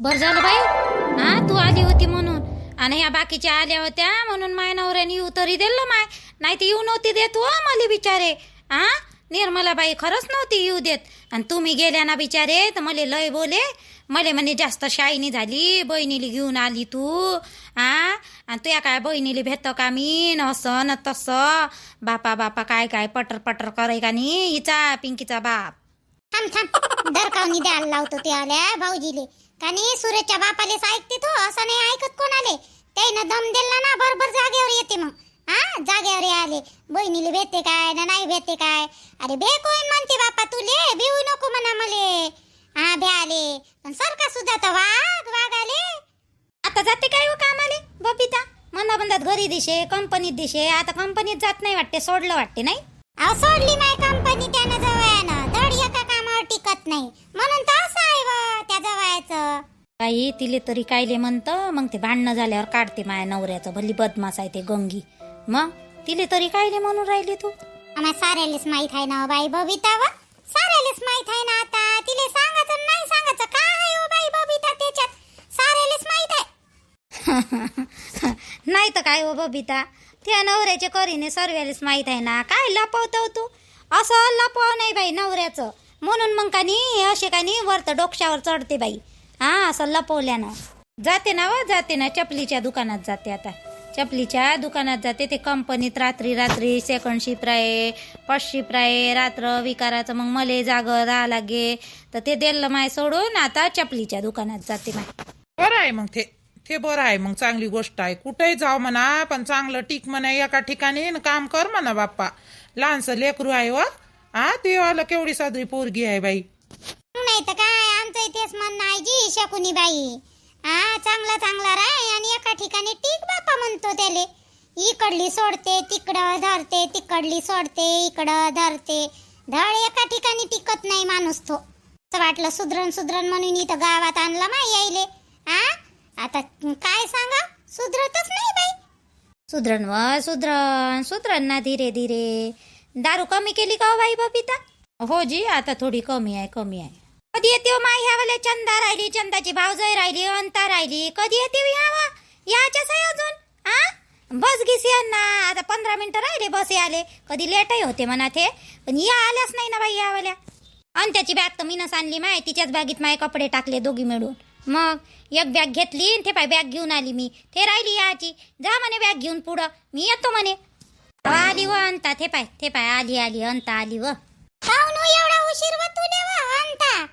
बरं झालं बाई, तू आली होती म्हणून. आणि ह्या बाकीच्या आल्या होत्या म्हणून माय नवऱ्याने येऊ तरी दिलं माय, नाही तर येऊ नव्हती देत हो मला बिचारे. निर्मला बाई खरंच नव्हती येऊ देत. आणि तुम्ही गेल्या ना बिचारे तर मला लय बोले. मला म्हणे जास्त शाईनी झाली, बहिणीला घेऊन आली तू. आणि तुया काय बहिणीला भेटतो का मी, असं न तसं. बापा बापा काय काय पटर पटर कराय का नाही हिचा पिंकीचा बाप. थांब थांब, दरकावणी द्यायला लावतो ते आल्या भाऊजीले. कानी सूर्यच्या बापालेच ऐकते तो, असं नाही ऐकत कोणाले. त्यानं दम दिला ना बरोबर जागेवर येते. मग जागेवर आले. बहिणीला भेटते काय ना नाही भेटते काय. अरे बे कोण म्हणते बापा तुले, भिवू नको म्हणा मले. बे आले पण सारखा सुद्धा तर वाघ आले. आता जाते काय हो कामाले बबिता? मना बंदात घरी दिशे, कंपनीत दिशे. आता कंपनीत जात नाही वाटते, सोडलं वाटते नाही. अहो सोडली माय कंपनी त्यानं जवळनं. धड एका कामावर टिकत नाही म्हणून तर असं आहे व त्या जवळचं. बाई तिले तरी कायले म्हणतं, मग ते भांडणं झाल्यावर काढते माया नवऱ्याचं. भली बदमास आहे ते गंगी. मग तिले तरी कायले म्हणून राहिली तू? आम्हाला साऱ्यालेच माहित आहे ना बाई बबिता. व साऱ्यालेच माहित आहे ना. आता तिले सांगायचं नाही सांगायचं काय हो बाई बबिता, त्याच्यात साऱ्यालेच माहित आहे. नाही तर काय हो बबिता, त्या नवऱ्याच्या करीने सर्वालेच माहित आहे ना. काय लपवतो तू? असं लपव नाही बाई नवऱ्याचं. म्हणून मग का नाही असे का नाही वरत डोक्यावर चढते बाई. असं लपवल्यानं जाते ना व जाते ना. चपलीच्या दुकानात जाते आता. चपलीच्या दुकानात जाते. ते कंपनीत रात्री सेकंड शिफ्ट राहे, फर्स्ट शिफ्ट राहे, रात्र विकाराचं. मग मले जागं राहा लागे तर ते दिलं माय सोडून. आता चपलीच्या दुकानात जाते माय. बरं आहे मग ते बरं आहे मग. चांगली गोष्ट आहे. कुठेही जाऊ म्हणा पण चांगलं टिक म्हणा एका ठिकाणी काम कर म्हणा बाप्पा. लहानसं लेकरू आहे व ते वाला केवढी साजरी पोरगी आहे बाई. नाही तर काय, आमचं इथेच म्हणणं आहे जी शकुनी बाई. चांगला राय आणि एका ठिकाणी टिक बापा म्हणतो त्याले. इकडली सोडते तिकडं धरते, तिकडली सोडते इकडं धरते. धड एका ठिकाणी टिकत नाही माणूस तो. असं वाटलं सुधरण म्हणून इथं गावात आणला माय यायले. आता काय सांगा, सुधरतच नाही बाई. सुधरण ना धीरे धीरे. दारू कमी केली का हो बाई बबिता? हो जी, आता थोडी कमी आहे. कधी येते माय ह्यावाले? चंदा राहिली, चंदाची भावजय राहिली, अंता राहिली. कधी येते ह्यावा? याच्याच आहे अजून. बस घिस ना. आता 15 मिनिटं राहिले बस आले. कधी लेटही होते म्हणा ते, पण या आल्याच नाही ना बाई यावाल्या. आणि त्याची बॅग तर मीनच आणली माय. तिच्याच बॅगीत माय कपडे टाकले दोघी मिळून. मग एक बॅग घेतली ते पाय बॅग घेऊन आली मी. ते राहिली याची. जा म्हणे बॅग घेऊन पुढं, मी येतो म्हणे. आली व अंता. ते पाय आली अंता आली व. काऊन हो एवढा उशीर व तुले व अंता?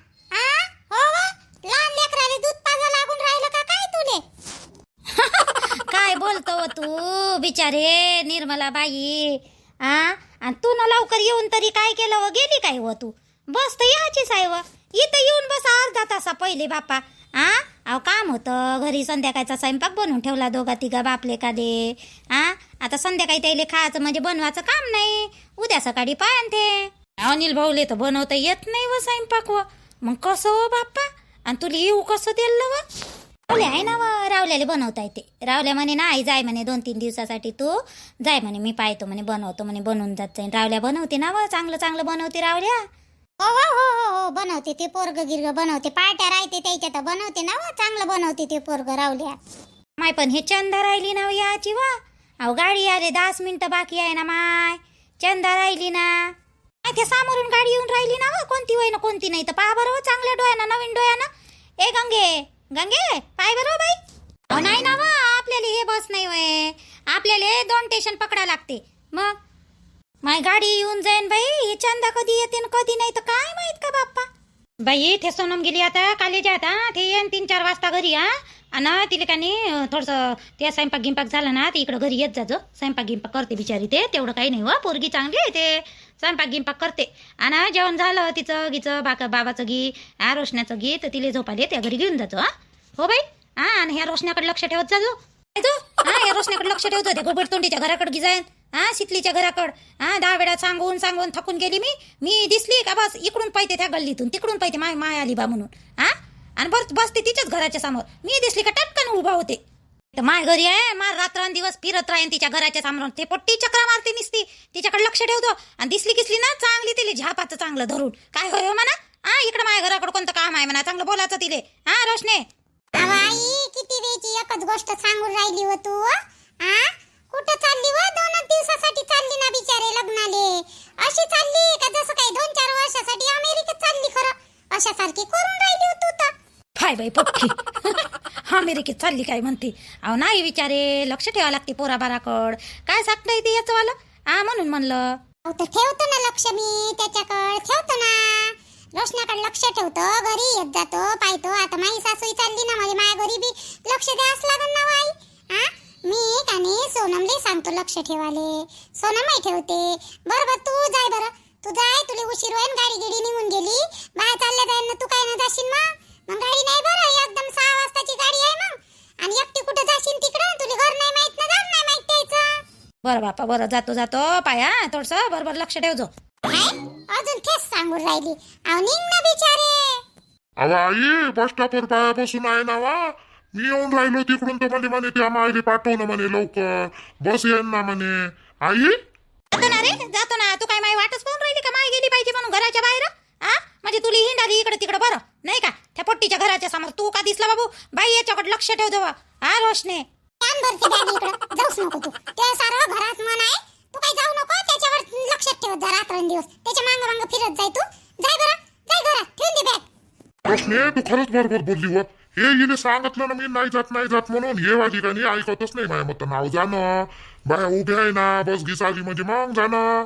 हो व लहान लेकराले दूध पाजा लागून राहिलं का काय तुले? काय बोलतो व तू बिचारे निर्मला बाई. आणि तू ना लवकर येऊन तरी काय केलं व? गेली काय व तू? बस तर याचीच आहे व. इथं येऊन बस अर्धा तासा पहिले बापा. अहो काम होतं घरी. संध्याकाळचा स्वयंपाक बनवून ठेवला दोघा तिघा बापले काले. आता संध्याकाळी त्याला खायचं म्हणजे बनवायचं काम नाही. उद्या सकाळी पाय ते अनिल भाऊले तर बनवता येत नाही व स्वयंपाक व. मग कसं हो बाप्पा? आणि तुला येऊ कसं दिलं व? रावले आहे ना व, रावल्याला बनवता येते. रावल्या म्हणे नाही जाय म्हणे 2-3 दिवसासाठी तू जाय म्हणे, मी पाहतो म्हणे बनवतो म्हणे, बनवून जात जाईन. रावल्या बनवते ना व, चांगलं बनवते रावल्या. हो बनवते ते पोरग गिरग बनवते. पाट्या राहते त्याच्यात बनवते ना व. चांगलं बनवते ते पोरग रावल्या. माय पण हे चंदा राहिली ना याची वा. अहो गाडी आले 10 मिनिटं बाकी आहे ना माय. चंदा राहिली ना. ते सामोरून गाडी येऊन राहिली ना व. कोणती होय ना कोणती नाही तर पहा बरोबर चांगल्या डोळ्यानं, नवीन डोळ्यानं. ए गंगे पाय बरोबर बाई. नाही ना व, आपल्याला हे बस नाही वय. आपल्याला 2 स्टेशन पकडा लागते. मग माय गाडी येऊन जाईन बाई. हे चंदा कधी येते ना कधी नाही तर काय माहित का बाप्पा. बाई ते सोनम गेली आता कॉलेजात. ते येईन 3-4 वाजता घरी. आणि तिला का नाही थोडंसं ते स्वयंपाक गिंपाक झाला ना ते इकडं घरी येत जाजो. स्वयंपाक गिंपाक करते बिचारी. ते तेवढं काही नाही व, पोरगी चांगली आहे. ते स्वयंपाक गिंपाक करते. आणि जेवण झालं तिचं गीचं बाबाचं गी रोशण्याचं गी तर तिला झोपाले त्या घरी घेऊन जातो. हो बाई. आणि ह्या रोशण्याकडे लक्ष ठेवत जाजो. या रोशण्याकडे लक्ष ठेवतो. ते गोबट तोंडीच्या घराकडे गी जाईन. शितलीच्या घराकड 10 वेळा सांगून थकून गेली मी दिसली का बस इकडून पाहिजे त्या गल्लीतून, तिकडून पाहिजे माय आली बा म्हणून. आणि बसते तिच्याच घराच्या समोर. मी दिसली का टपकन उभा होते. तर माय घरी आहे. मार रात्रंदिवस फिरत राहीन तिच्या घराच्या समोर. ते पोट्टी चक्रा मारते निसती. तिच्याकडे लक्ष ठेवतो. आणि दिसली ना चांगली तिले झापाचं चांगलं धरून काय होय म्हणा. इकडं माझ्या घराकडे कोणतं काम आहे म्हणा. चांगलं बोलायचं तिले. रोशने एकच गोष्ट सांगून राहिली हो तू आ कुठं चालली व 2 दिवसासाठी चालली ना बिचारे लग्नाले अशी चालली का जसं काही 2-4 वर्षासाठी अमेरिकेत चालली खरं अशासारखी करून राहिली हो तू तर हाय बाई पक्की अमेरिकेत चालली काय म्हणते अहो नाही विचारे लक्ष ठेवा लागते पोराबाराकड काय सांगता ते याचं वाला म्हणून म्हणलं अहो तर ठेवतो ना लक्ष मी त्याच्याकडे ठेवतो ना रोशनाकडे लक्ष ठेवतो घरी येत जातो पाहतो आता माझी सासूही चालली ना माझी माया घरी बी लक्ष द्यावंच लागेल ना बाई मी कानी सोनमले सांगतो लक्ष ठेवाले सोनमही ठेवते बरोबर तू जाय बरं तू जाय तुला उशीर होईल गाडी गिडी निघून गेली बाहेर चालल्या जाईल ना तू काय ना जाशील मग गाडी नाही बरं एकदम 6 वाजताची गाडी आहे मग आणि एकटी कुठं जाशील तिकडं तुला घर नाही माहित ना जाण नाही माहित त्याचं बरं बापा बरं जातो पाया थोडस बरोबर लक्ष ठेवजो अजून तेच सांगून राहिली अहो निघ ना बिचारे अहो आई बस स्टॉपवर पायापासून आहे ना वा मी येऊन राहिलो तिकडून तर म्हणे त्या मायले पाठवणं म्हणे लवकर बस येईन ना म्हणे आई जातो ना तू काय माई वाटच पाहून राहिली का माई गेली पाहिजे म्हणून घराच्या बाहेर म्हणजे तुला हिंडाली इकडे तिकडे बरं नाही का त्या पोट्टीच्या घराच्या समोर तू का दिसला बाबू बाई याच्याकडे लक्ष ठेव देवा रोशने कान भरते दादी इकडं जाऊच नको तू ते सारं घरात मन आहे तू काही जाऊ नको त्याच्यावर लक्ष ठेव जा रात्रंदिवस त्याच्या मांग फिरत जाय तू जाय बरं जाय घरात ठेवून दे बॅग रोशने तू खरंच बरोबर बोलली व हे हिने सांगितलं ना मी नाही जात म्हणून हे वाली का नाही ऐकतच नाही माझ्या मत नाव जाणं बाया उभ्या आहे ना बस घिस आली म्हणजे मग जाणं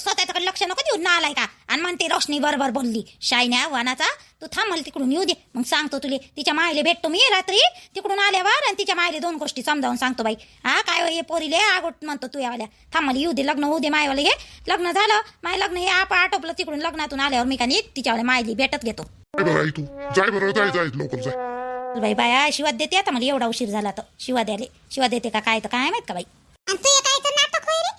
स्वतःकडे लक्ष नको देऊ ना आलाय का आणि म्हणते रोशनी बरोबर बोलली शायन्या वानाचा तू थांब मला तिकडून येऊ दे मग सांगतो तुले तिच्या मायले भेटतो मी रात्री तिकडून आल्यावर आणि तिच्या मायले 2 गोष्टी समजावून सांगतो बाई काय हे पोरीले आगोट म्हणतो तू यावाल्या थांब मला येऊ दे लग्न होऊ दे मायवाले हे लग्न झालं माय लग्न हे आटोपलं तिकडून लग्नातून आल्यावर मी का नीट तिच्यावाल्या मायली भेटत घेतो आई तू जाय बरं जाय लवकर जाय बाई बाया शिवाद देते आता मला एवढा उशीर झाला तर शिवा देते का काय तर काय माहित का बाई आणि तू काय तर नाटक होय रे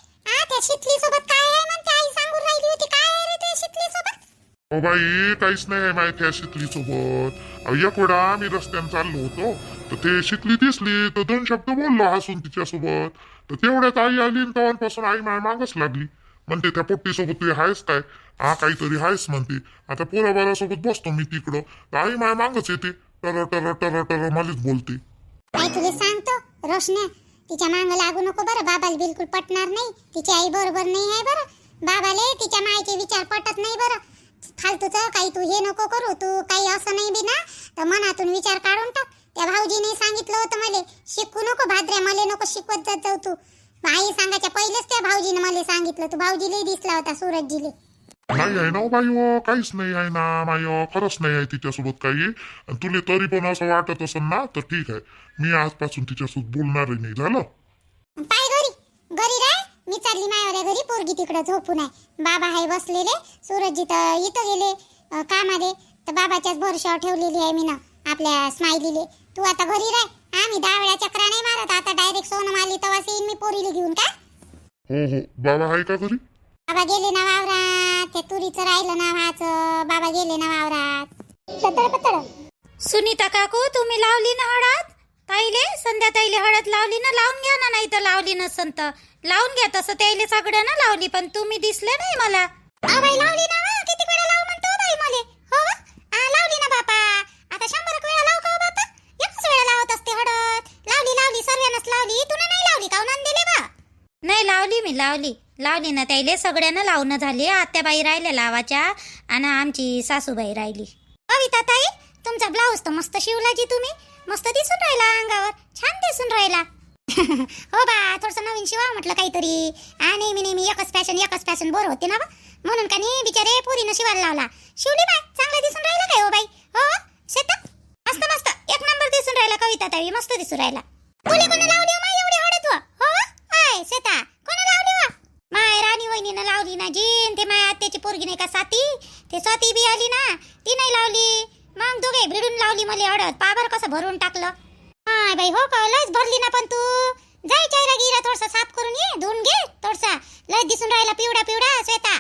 त्या शितली सोबत काय आहे म्हणते आई सांगून राहिली होती काय आहे रे त्या शितली सोबत ओ बाई काहीच नाही माहिती आहे शिकली सोबत एक वेळा मी रस्त्याने चाललो होतो तर ते शिकली दिसली तर 2 शब्द बोललो हसून तिच्यासोबत तर तेवढ्यात आई आली आणि तेव्हापासून आई माझ्या मागच लागली म्हणते त्या पोट्टीसोबत तू आहेस काय काहीतरी आहेस म्हणते आता पोराबारासोबत बसतो मी तिकडं तर आई माझ्या मागच येते टर मलाच बोलते काय तुला सांगतो रोशने तिच्या मांग लागू नको बरं बाबाला बिलकुल पटणार नाही तिची आई बरोबर नाही आहे बरं बाबाले तिच्या मायचे विचार पटत नाही बरं फालतूचं काही तू हे नको करू तू काही असं नाही बी ना तर मनातून विचार काढून टाक त्या भाऊजीने सांगितलं होतं मला शिकू नको भाद्र्या मला नको शिकवत जात जाऊ तू आई सांगायच्या पहिलेच त्या भाऊजीने मला सांगितलं तू भाऊजीला दिसला होता सूरजजीले नाही आहे ना बाई काहीच नाही आहे ना माय खरंच नाही आहे तिच्यासोबत काही तुला तरी पण असं वाटत असेल ना तर ठीक आहे मी आजपासून तिच्यासोबत बोलणारही नाही झालं पाय घरी राय मी चालली मायावऱ्या घरी पोरगी तिकडे झोपून आहे बाबा हाय बसलेले सूरजजी तर इथं गेले कामाले तर बाबाच्याच भरशावर ठेवलेली आहे मी ना आपल्या स्माइलीले तू आता घरी राय आम्ही 10 वेळा चक्रा नाही मारत आता डायरेक्ट सोनम आली तेव्हा येईन मी पोरीला घेऊन का हो बाबा आहे का घरी बाबा गेले ना वावरात ते तुरीचं राहिलं ना व्हायचं बाबा गेले ना वावरात पतळ सुनीता काकू तुम्ही लावली ना हळद ताईले संध्या ताईले हळद लावली ना लावून घ्या ना नाही तर लावली नसन तर लावून घ्या तसं त्याईले सगळं ना लावली पण तुम्ही दिसले नाही मला बाई लावली ना किती वेळा लाव म्हणतो बाई मले हो लावली ना बापा आता 100 वेळा लाव का बापा एकच वेळा लावत असते हळद लावली सर्वांनाच लावली तू नाही लावली का नंद दिले बा नाही लावली ना त्याईले सगळ्यांना लावणं झाली आत्याबाई राहिल्या लावाच्या आणि आमची सासूबाई राहिली कविता ताई तुमचा ब्लाऊज तर मस्त शिवला जी तुम्ही मस्त दिसून राहिला अंगावर छान दिसून राहिला हो बा थोडस नवीन शिवा म्हटलं काहीतरी नेहमी एकच फॅशन बोर होते ना बा म्हणून का नाही बिचारे पोरीनं शिवायला लावला शिवली बाय चांगला दिसून राहिला काय हो बाई हो शेता मस्त एक नंबर दिसून राहिला कविता ताई मस्त दिसून राहिला तुला कोण लावली हो माय एवढी हळद हो आय शेता कोण लावली हो माय राणी वहिनीनं लावली ना जीन ते माय आत्याची पोरगी नाही का स्वाती बी आली ना ती नाही लावली मग दोघे भिडून लावली मला हळद पाबर कसं भरून टाकलं हाय बाई हो का लयच भरली ना पण तू जाय चेहरा गिरा थोडसा साफ करून ये धुवून घे थोडसा लय दिसून राहिला पिवडा श्वेता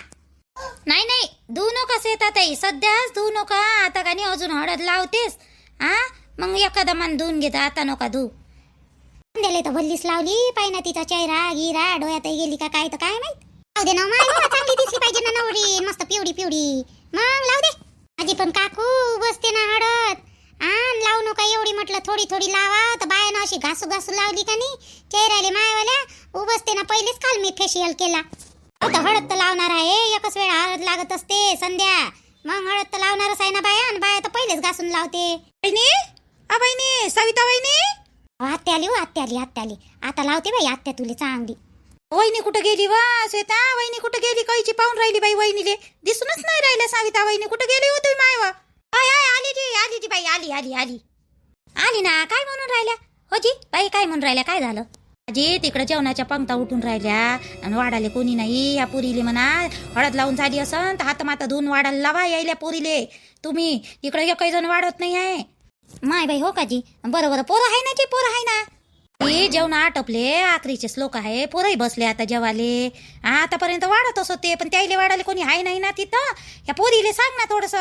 नाही धुवू नका शेतात ताई सध्याच धुवू नका आता का नाही अजून हळद लावतेस मग एखादा मान धुवून घेता आता नका धुवू दिले तर भल्लीच लावली पाय ना तिचा चेहरा गिरा डोळ्यातही गेली का काय तर काय माहित लाव दे ना माय चांगली दिसली पाहिजे ना नवरी मस्त पिवडी मग लाव दे माझी पण काकू बसते ना हळद लावू नका एवढी म्हटलं थोडी थोडी थोडी लावा तर बायानं अशी घासू घासू लावली का नाही चेहऱ्याले मायावाल्या उबसते ना पहिलेच काल मी फेशियल केला. आता हळद तर लावणार आहे, एकच वेळा हळद लागत असते संध्या, मग हळद तर लावणारच आहे ना बाया, आणि बाया तर पहिलेच घासून लावते. बहिणी सविता वहिनी, आत्या आली हो, आत्या आली, आत्या आली. आता लावते बाई आत्या तुले चांगली. वहिनी कुठं गेली वा श्वेता? वहिनी कुठं गेली? कैची पाहून राहिली बाई वहिनीले, दिसूनच नाही राहिल्या. साविता वहिनी कुठं गेली होती मायवा? आय आय आली जी बाई, आली ना. काय म्हणून राहिल्या होजी बाई? काय म्हणून राहिल्या? काय झालं आजी? तिकडे जेवणाच्या पंक्ता उठून राहिल्या आणि वाढाले कोणी नाही. या पुरीले म्हणा हळद लावून झाली असन तर हात माता धुवून वाढायला लावा यायल्या पुरीले. तुम्ही इकडे एकही जण वाढत नाही आहे. माय बाई हो काजी, बरोबर पोरं आहे ना, जे पोरं आहे ना. हे जेवण आटपले, आखरीचे श्लोक आहे, पोरही बसले आता जेवाले. आतापर्यंत वाढतच होते पण त्याईले वाढाले कोणी हाय नाही ना तिथं. या पोरीले सांग ना थोडस,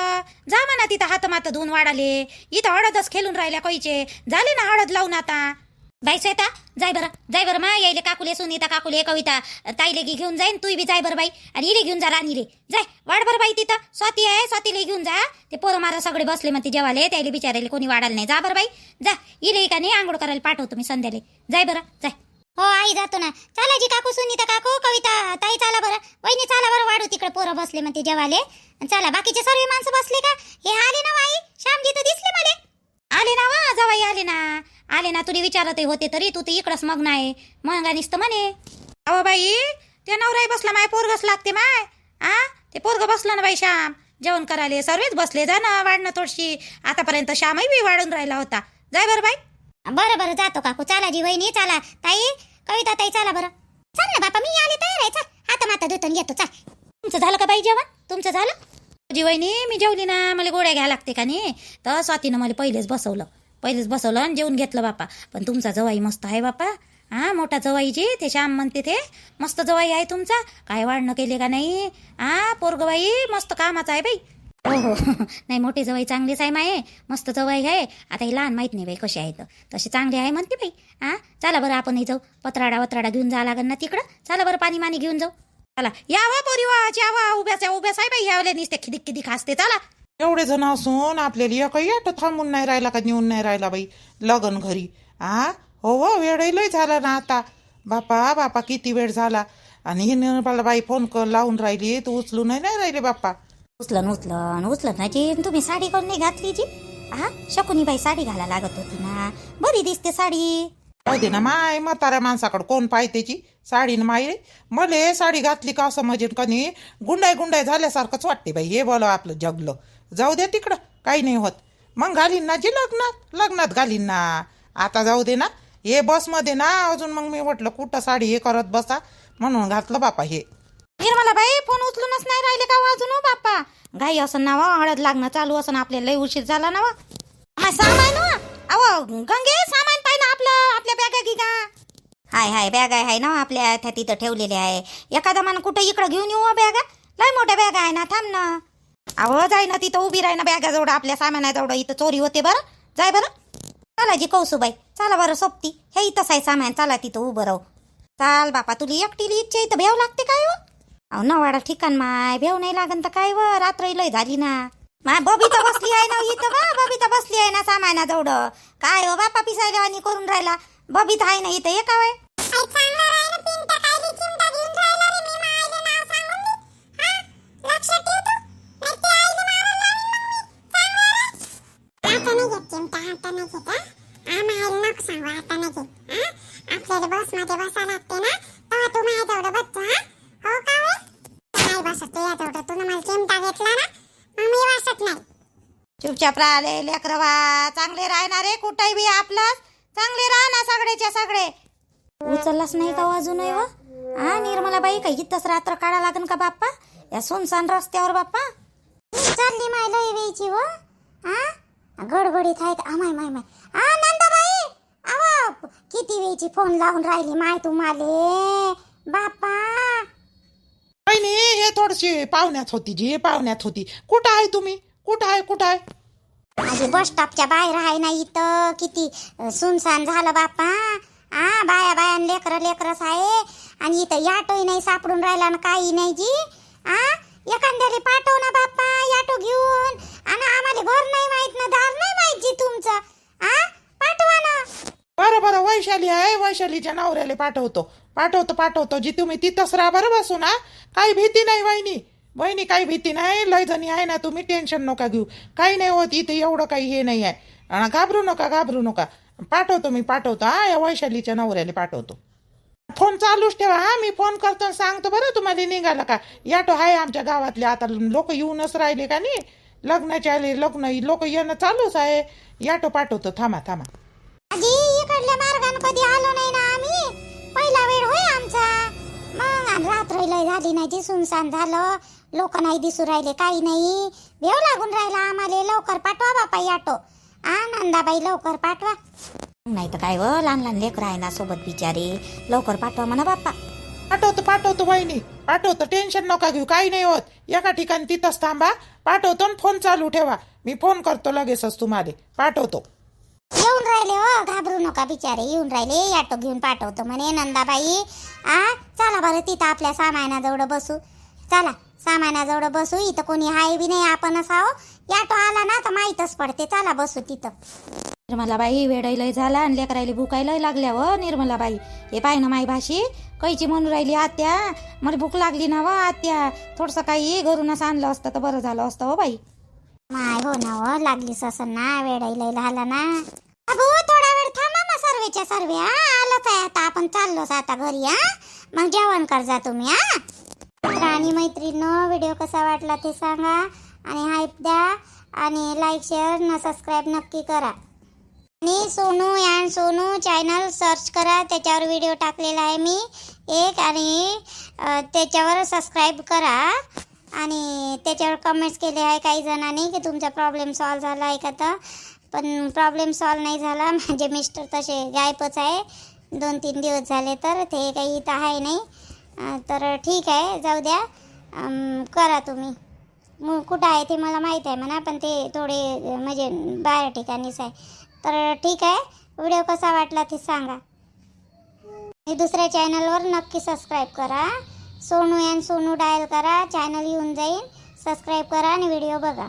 जा म्हणा तिथं हात मात धुवून वाढाले. इथं हळदच खेळून राहिल्या कैचे, झाले ना हळद लावून. आता बाई श्वेता जाय बरं मा, यायले काकुले, सुनीता काकुले, कविता ताईले घेऊन जाईन, तू बी जाय बरं बाई. आणि इले घेऊन जा राणीले, जाय वाढ बरं बाई. तिथं स्वाती आहे, स्वातीले घेऊन जा. ते पोरं मारा सगळे बसले म्हणते जेवाले, त्याला बिचारायला कोणी वाढायला नाही. जा बरं बाई जा, इले का नाही आंघोळ करायला पाठवतो मी संध्याले. जाय बरं जाय. हो आई जातो ना. चला जी काकू, सुनीता काकू, कविता ताई चला बरं. वहिनी चला बरं, वाढू तिकडे पोरं बसले म्हणते जेवाले. चला बाकीचे सर्व माणसं बसले का? हे आले ना आई, श्यामजी तर दिसले मला. आले ना वा जावाई, आले ना. तुला विचारत होते तरी तू तर इकडंच मग नाही मग नुसतं म्हणे. अहो बाई ते नवराई बसला, माय पोरगच लागते माय. ते पोरग बसलं ना बाई श्याम जेवण करायला, सर्वच बसले. जा ना वाढणं थोडीशी. आतापर्यंत श्यामही बी वाढून राहिला होता. जाय बरं बाई. बरं जातो काकू. चला जी वहिनी, चला ताई, कविता ताई चला बरं. चल ना बापा, मी आले तयार आहे. चल हात माता धुतून घेतो. चल. तुमचं झालं का बाई जेवण? तुमचं झालं? जी वहिनी मी जेवली ना, मला गोळ्या घ्यायला लागते का नाही, तर स्वातीनं मला पहिलेच बसवलं आणि जेवून घेतलं बापा. पण तुमचा जवाई मस्त आहे बापा. मोठा जवाई जी ते श्याम म्हणते ते मस्त जवाई आहे तुमचा. काय वाढणं केले का नाही? पोरगबाई मस्त कामाचा आहे बाई. हो नाही मोठे जवाई चांगलेच आहे माये, मस्त जवाई आहे. आता हे लहान माहित नाही बाई कसे आहेत, तसे चांगले आहे म्हणते बाई. चला बरं आपण जाऊ, पत्राडा घेऊन जा लागेल ना तिकडं. चला बरं पाणी मानी घेऊन जाऊ. चला यावा पोरी यावा, उभ्याच आहे बाई. यावले नुसते खिदिक खासते. चला. एवढे जण असून आपल्याला एकही ऑटो थांबून नाही राहिला का नेऊन नाही राहिला बाई लगन घरी. हो वेळही लय झाला ना आता. बापा किती वेळ झाला. आणि हिने मला बाई फोन लावून राहिली, तू उचलून नाही राहिले बाप्पा. उचलन ना जी. तुम्ही साडी कोण नाही घातली जी? शकुनी बाई साडी घालायला लागत होती ना, बरी दिसते साडी. पाहिजे ना माय, म्हाताऱ्या माणसाकडे कोण पाहिजेची साडी ना माय. मले साडी घातली का असं म्हणजे कनी गुंडाय झाल्यासारखंच वाटते बाई. हे बोला आपलं जगलं, जाऊ द्या तिकडं, काही नाही होत. मग घालीन ना जी लग्नात घालीन ना. आता जाऊ दे ना, हे बसमध्ये ना अजून. मग मी म्हटलं कुठं साडी हे करत बसा, म्हणून घातलं बापा हे. निर्मला बाई फोन उचलूनच नाही राहिले का अजून? हो बाप्पा घाई असं ना, हळद लागणं चालू असं ना, आपल्याला लय उशीर झाला ना. सामान अहो गंगे, सामान पाय ना आपल्या बॅगा गी का? हाय बॅग आहे ना आपल्या त्या तिथं ठेवलेल्या आहे. एखादा मान कुठं इकडं घेऊन येऊ बॅगा, लय मोठ्या बॅगा आहे ना. थांब ना, अहो जाय ना तिथं उभी राही ना बॅगाजवळ, आपल्या सामानाजवळ. इथं चोरी होते बरं. जाय बरं. चला जी कौसुबाई, चला बरं सोबती. हे इथंच आहे सामान, चला तिथं उभं राहू. चाल बापा, तुला एकटीली इच्छा इथं भेव लागते काय हो? अहो नवाडा ठिकाण माय, भेव नाही लागन तर काय व, रात्र लय झाली ना. माय बबिता बसली आहे ना इथं. बबिता बसली आहे ना सामानाजवळ. काय हो बापा पिसायला आणि करून राहिला. बबिता आहे ना इथं, एका वय. आपल्याला बस मध्ये बसा लागते ना, तेव्हा तू माझ्याजवळ बसतो. हो का वे? नाही बसत तुझ्याजवळ. तू मला चिमटा घेतला ना, मग मी बसत नाही. चुपचाप राहिले लेकरवा, चांगले राहणारे कुठेही बी आपलं चांगले राहणार सगळेच्या सगळे. उचललाच नाही का अजून व? निर्मला बाई काही इथंच रात्र काढा लागन का बाप्पा या सुनसान रस्त्यावर? बाप्पा चालली माय लय वेळची व. गडबडीत आहेत. माय नंदाबाई, अहो किती वेळची फोन लावून राहिली माय तुम्हाले बापा. काही नाही, हे थोडीशी पाहुण्यात होती. कुठं आहे तुम्ही? कुठं आहे? माझी बस स्टॉपच्या बाहेर आहे ना इथं. किती सुनसान झालं बापा. बाया लेकरच आहे. आणि इथं याटोही नाही सापडून राहिला ना, काही नाही जी. एखाद्याला पाठव ना बापा याटो घेऊन. आणि आम्हाला घर नाही माहित ना, दार नाही माहित जी तुमचं. पाठवा वैशाली आहे, वैशालीच्या नवऱ्याला पाठवतो जी तुम्ही तिथंच राहा बरं बसू ना. काही भीती नाही वहिनी काही भीती नाही. लय जणी आहे ना, तुम्ही टेन्शन नका घेऊ. काही नाही होत इथे, एवढं काही हे नाही आहे. घाबरू नका. पाठवतो हा, या वैशालीच्या नवऱ्याला पाठवतो. फोन चालूच ठेवा हा, मी फोन करतो आणि सांगतो बरं तुम्हाला निघाला का. याटो आहे आमच्या गावातले, आता लोक येऊनच राहिले का नाही, लग्नाचे आले लोक येणं चालूच आहे. याटो पाठवतो, थांबा. आजी इकडल्या मार्गाने कधी आलो नाही ना आम्ही, पहिला वेळ होय आमचा. मग रात्र लय झाली नाही जी, सुनसान झालं, लोक नाही दिसू राहिले, काही नाही. भेव लागून राहिला आम्हाला. लवकर पाठवा बापा याटो. नंदाबाई लवकर पाठवा. नाही तर काय व, लहान लेकर आहे ना सोबत बिचारे, लवकर पाठवा म्हणा बाप्पा. पाठवतो वहिनी, पाठवतो. टेन्शन नका घेऊ, काही नाही होत. एका ठिकाणी तिथंच थांबा, पाठवतो आणि फोन चालू ठेवा. मी फोन करतो लगेचच तुम्हाला, पाठवतो. येऊन राहिले हो, घाबरू नका बिचारे, येऊन राहिले. ऑटो घेऊन पाठवतो म्हणे नंदाबाई. चला बरं तिथं आपल्या सामानाजवळ बसू. चला सामानाजवळ बसू. इथं कोणी हाय बी नाही, आपणच आहो. ऑटो आला ना तर माहीतच पडते. चला बसू तिथं. निर्मलाबाई वेडायला झाला आणि लेकरायला भुकायला लागल्या व निर्मलाबाई. हे पाय ना माई भाशी कैची म्हणून राहिली, आत्या मला भूक लागली ना व आत्या, थोडंसं काही घरूनच आणलं असतं तर बरं झालं असतं हो बाई. माय हो ना हो, लागलीच असं ना, वेडायला झाला ना. अबो थोडा वेळ थांबा मग, सर्वेच्या सर्वे आलंच आहे आता. आपण चाललोच आता घरी. मग जेवण कर जा तुम्ही. आणि मैत्रिणींनो, व्हिडिओ कसा वाटला ते सांगा आणि हाईप द्या आणि लाईक शेअर न सबस्क्राईब नक्की करा. आणि सोनू चॅनल सर्च करा, त्याच्यावर व्हिडिओ टाकलेला आहे मी एक, आणि त्याच्यावर सबस्क्राईब करा. आणि त्याच्यावर कमेंट्स केले आहे काही जणांनी की तुमचा प्रॉब्लेम सॉल्व झाला आहे का. तर पण प्रॉब्लेम सॉल्व नाही झाला. माझे मिस्टर तसे गायबच आहे, 2-3 दिवस झाले, तर ते काही इथं आहे नाही. तर ठीक आहे, जाऊ द्या. करा तुम्ही. मग कुठं आहे ते मला माहीत आहे म्हणा, पण ते थोडे म्हणजे बाहेर ठिकाणीच आहे. तर ठीक आहे, व्हिडिओ कसा वाटला ते सांगा. दुसऱ्या चॅनलवर नक्की सबस्क्राईब करा. सोनू डायल करा, चॅनल येऊन जाईल. सबस्क्राईब करा आणि व्हिडिओ बघा.